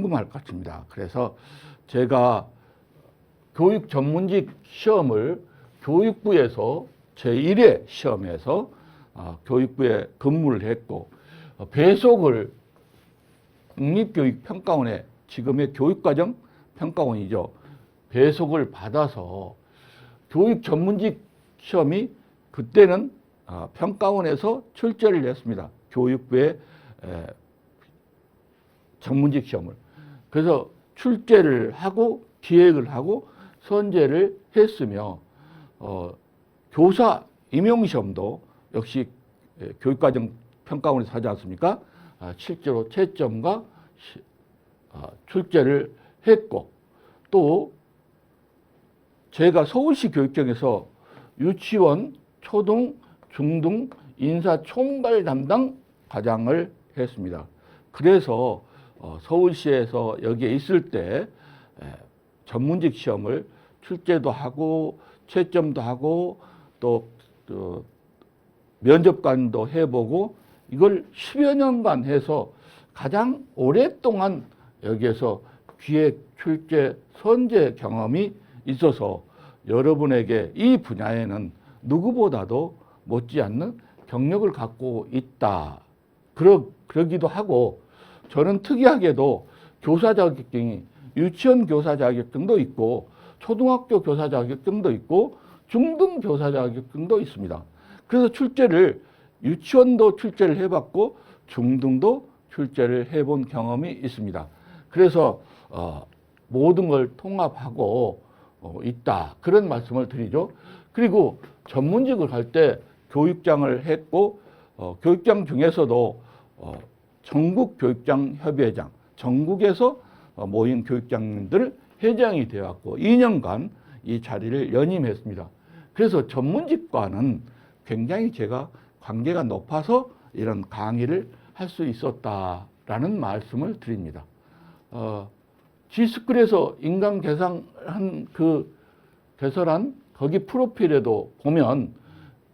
궁금할 것 같습니다. 그래서 제가 교육 전문직 시험을 교육부에서 제1회 시험에서 교육부에 근무를 했고 배속을 국립교육평가원에 지금의 교육과정 평가원이죠. 배속을 받아서 교육 전문직 시험이 그때는 평가원에서 출제를 했습니다. 교육부의 전문직 시험을. 그래서 출제를 하고 기획을 하고 선제를 했으며 교사 임용시험도 역시 교육과정 평가원에서 하지 않습니까? 실제로 채점과 출제를 했고 또 제가 서울시 교육청에서 유치원, 초등, 중등 인사총괄 담당 과장을 했습니다. 그래서 서울시에서 여기에 있을 때 전문직 시험을 출제도 하고 채점도 하고 또 면접관도 해보고 이걸 10여 년간 해서 가장 오랫동안 여기에서 기획, 출제, 선제 경험이 있어서 여러분에게 이 분야에는 누구보다도 못지않는 경력을 갖고 있다. 그러기도 하고 저는 특이하게도 교사 자격증이 유치원 교사 자격증도 있고 초등학교 교사 자격증도 있고 중등 교사 자격증도 있습니다. 그래서 유치원도 출제를 해봤고 중등도 출제를 해본 경험이 있습니다. 그래서 모든 걸 통합하고 있다. 그런 말씀을 드리죠. 그리고 전문직을 할 때 교육장을 했고 교육장 중에서도 전국교육장협의회장, 전국에서 모인 교육장들 회장이 되었고 2년간 이 자리를 연임했습니다. 그래서 전문직과는 굉장히 제가 관계가 높아서 이런 강의를 할 수 있었다라는 말씀을 드립니다. G스쿨에서 인강 개설한 거기 프로필에도 보면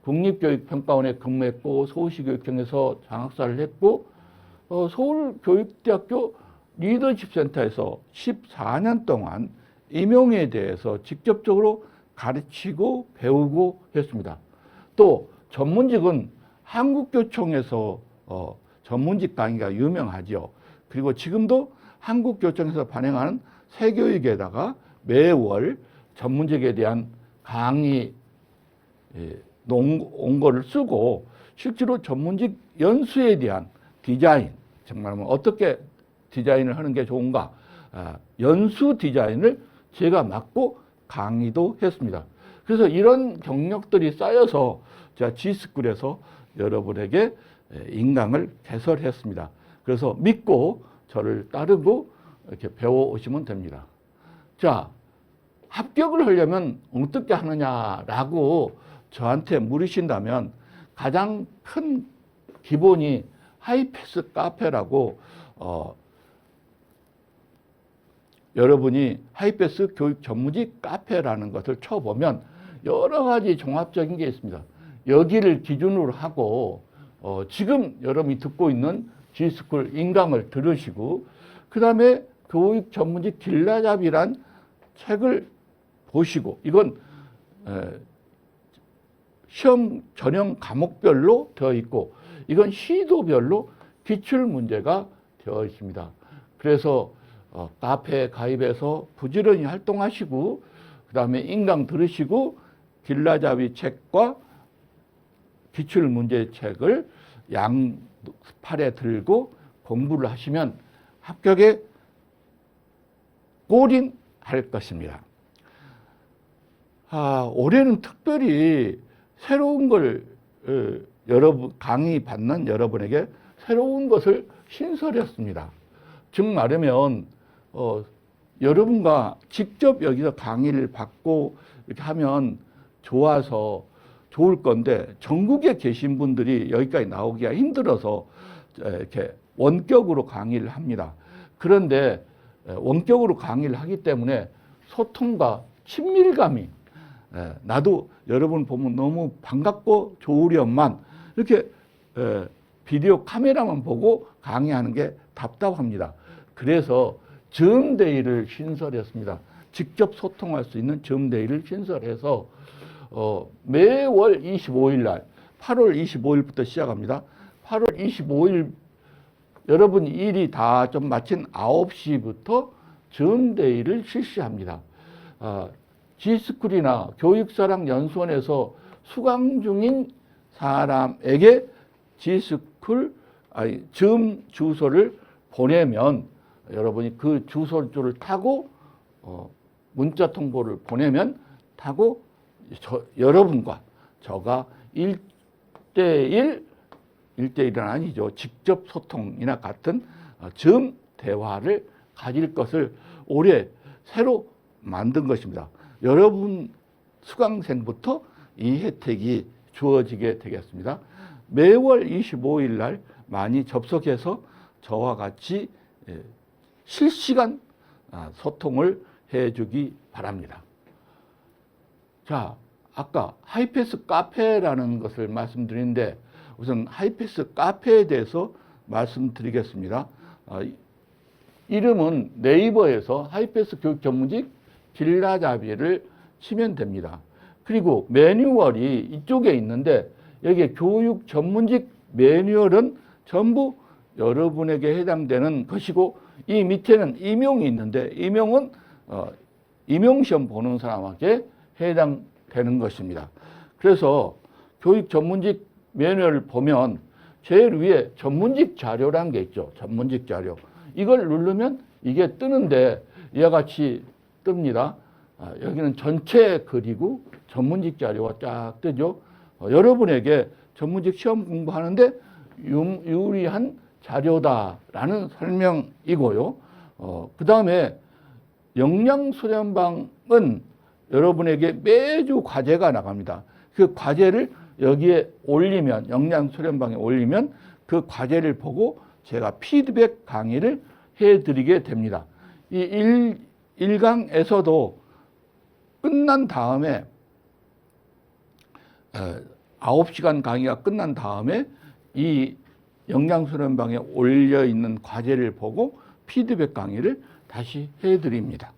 국립교육평가원에 근무했고 서울시 교육청에서 장학사를 했고 서울교육대학교 리더십센터에서 14년 동안 임용에 대해서 직접적으로 가르치고 배우고 했습니다. 또 전문직은 한국교총에서 전문직 강의가 유명하죠. 그리고 지금도 한국교총에서 발행하는 새교육에다가 매월 전문직에 대한 강의 원고를 쓰고 실제로 전문직 연수에 대한 디자인, 정말 어떻게 디자인을 하는 게 좋은가, 연수 디자인을 제가 맡고 강의도 했습니다. 그래서 이런 경력들이 쌓여서 제가 G스쿨에서 여러분에게 인강을 개설했습니다. 그래서 믿고 저를 따르고 이렇게 배워오시면 됩니다. 자, 합격을 하려면 어떻게 하느냐라고 저한테 물으신다면 가장 큰 기본이 하이패스 카페라고 여러분이 하이패스 교육 전문직 카페라는 것을 쳐보면 여러 가지 종합적인 게 있습니다. 여기를 기준으로 하고 지금 여러분이 듣고 있는 G스쿨 인강을 들으시고 그 다음에 교육 전문직 길라잡이란 책을 보시고 이건 시험 전형 과목별로 되어 있고 이건 시도별로 기출문제가 되어 있습니다. 그래서 카페에 가입해서 부지런히 활동하시고 그 다음에 인강 들으시고 길라잡이 책과 기출문제 책을 양팔에 들고 공부를 하시면 합격에 골인할 것입니다. 올해는 특별히 새로운 걸 여러분 강의 받는 여러분에게 새로운 것을 신설했습니다. 즉 말하면 여러분과 직접 여기서 강의를 받고 이렇게 하면 좋을 건데 전국에 계신 분들이 여기까지 나오기가 힘들어서 이렇게 원격으로 강의를 합니다. 그런데 원격으로 강의를 하기 때문에 소통과 친밀감이 나도 여러분 보면 너무 반갑고 좋으련만 이렇게 비디오 카메라만 보고 강의하는 게 답답합니다. 그래서 점대위를 신설했습니다. 직접 소통할 수 있는 점대위를 신설해서 매월 25일 날 8월 25일부터 시작합니다. 8월 25일 여러분 일이 다 좀 마친 9시부터 점대위를 실시합니다. G스쿨이나 교육사랑연수원에서 수강 중인 사람에게 G스쿨 점 주소를 보내면 여러분이 그 주소를 타고 문자 통보를 보내면 타고 여러분과 저가 1대1은 아니죠. 직접 소통이나 같은 점 대화를 가질 것을 올해 새로 만든 것입니다. 여러분 수강생부터 이 혜택이 주어지게 되겠습니다. 매월 25일 날 많이 접속해서 저와 같이 실시간 소통을 해주기 바랍니다. 자, 아까 하이패스 카페라는 것을 말씀드리는데 우선 하이패스 카페에 대해서 말씀드리겠습니다. 이름은 네이버에서 하이패스 교육 전문직 길라잡이를 치면 됩니다. 그리고 매뉴얼이 이쪽에 있는데 여기에 교육 전문직 매뉴얼은 전부 여러분에게 해당되는 것이고 이 밑에는 임용이 있는데 임용은 임용시험 보는 사람에게 해당되는 것입니다. 그래서 교육 전문직 매뉴얼을 보면 제일 위에 전문직 자료라는 게 있죠. 전문직 자료. 이걸 누르면 이게 뜨는데 이와 같이 뜹니다. 여기는 전체 글이고 전문직 자료가 쫙 뜨죠. 여러분에게 전문직 시험 공부하는데 유리한 자료다라는 설명이고요. 그 다음에 역량수련방은 여러분에게 매주 과제가 나갑니다. 그 과제를 여기에 올리면, 역량수련방에 올리면 그 과제를 보고 제가 피드백 강의를 해드리게 됩니다. 이 1강에서도 끝난 다음에 9시간 강의가 끝난 다음에 이 역량수련방에 올려 있는 과제를 보고 피드백 강의를 다시 해드립니다.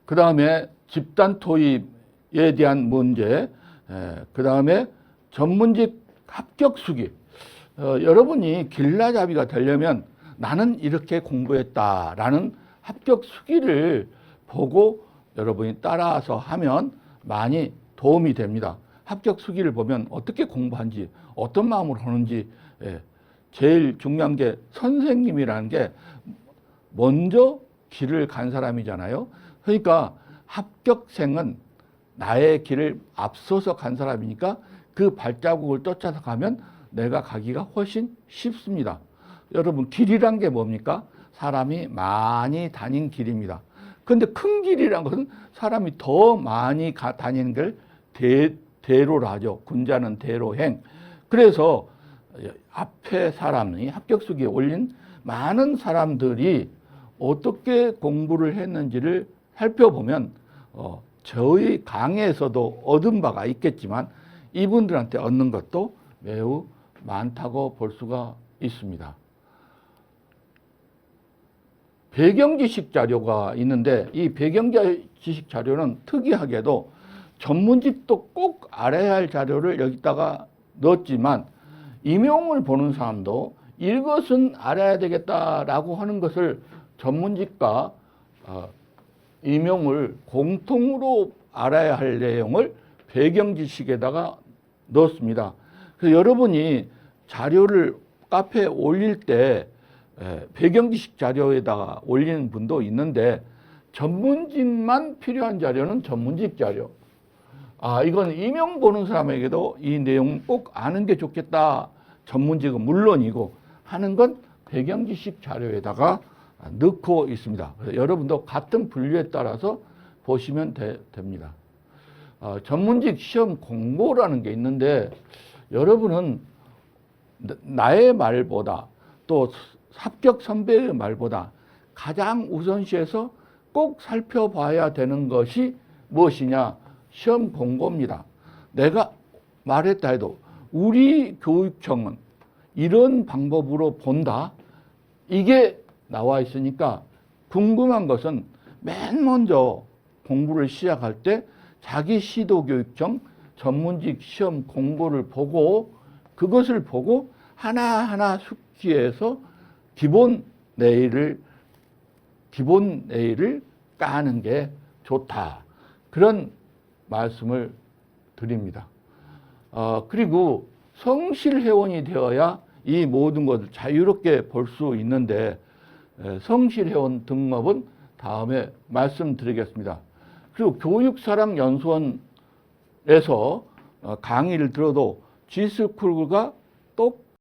그 다음에 집단 토익에 대한 문제, 그 다음에 전문직 합격 수기. 여러분이 길라잡이가 되려면 나는 이렇게 공부했다라는 합격 수기를 보고 여러분이 따라서 하면 많이 도움이 됩니다. 합격 수기를 보면 어떻게 공부한지, 어떤 마음으로 하는지, 제일 중요한 게 선생님이라는 게 먼저 길을 간 사람이잖아요. 그러니까 합격생은 나의 길을 앞서서 간 사람이니까 그 발자국을 쫓아서 가면 내가 가기가 훨씬 쉽습니다. 여러분, 길이란 게 뭡니까? 사람이 많이 다닌 길입니다. 그런데 큰 길이란 것은 사람이 더 많이 다니는 걸 대로를 하죠. 군자는 대로행. 그래서 앞에 사람이 합격수기에 올린 많은 사람들이 어떻게 공부를 했는지를 살펴보면 저희 강의에서도 얻은 바가 있겠지만 이분들한테 얻는 것도 매우 많다고 볼 수가 있습니다. 배경지식 자료가 있는데 이 배경지식 자료는 특이하게도 전문직도 꼭 알아야 할 자료를 여기다가 넣었지만 임용을 보는 사람도 이것은 알아야 되겠다라고 하는 것을 전문직과 임용을 공통으로 알아야 할 내용을 배경지식에다가 넣었습니다. 그래서 여러분이 자료를 카페에 올릴 때 배경지식 자료에다가 올리는 분도 있는데 전문직만 필요한 자료는 전문직 자료. 이건 임용 보는 사람에게도 이 내용 꼭 아는 게 좋겠다. 전문직은 물론이고 하는 건 배경지식 자료에다가 넣고 있습니다. 그래서 여러분도 같은 분류에 따라서 보시면 됩니다. 전문직 시험 공고라는 게 있는데 여러분은 나의 말보다 또 합격 선배의 말보다 가장 우선시해서 꼭 살펴봐야 되는 것이 무엇이냐? 시험 공고입니다. 내가 말했다 해도 우리 교육청은 이런 방법으로 본다. 이게 나와 있으니까 궁금한 것은 맨 먼저 공부를 시작할 때 자기 시도교육청 전문직 시험 공고를 보고 그것을 보고 하나하나 숙지해서 기본 내일을 까는 게 좋다. 그런 말씀을 드립니다. 그리고 성실회원이 되어야 이 모든 것을 자유롭게 볼 수 있는데 성실회원 등록은 다음에 말씀드리겠습니다. 그리고 교육사랑연수원에서 강의를 들어도 G스쿨과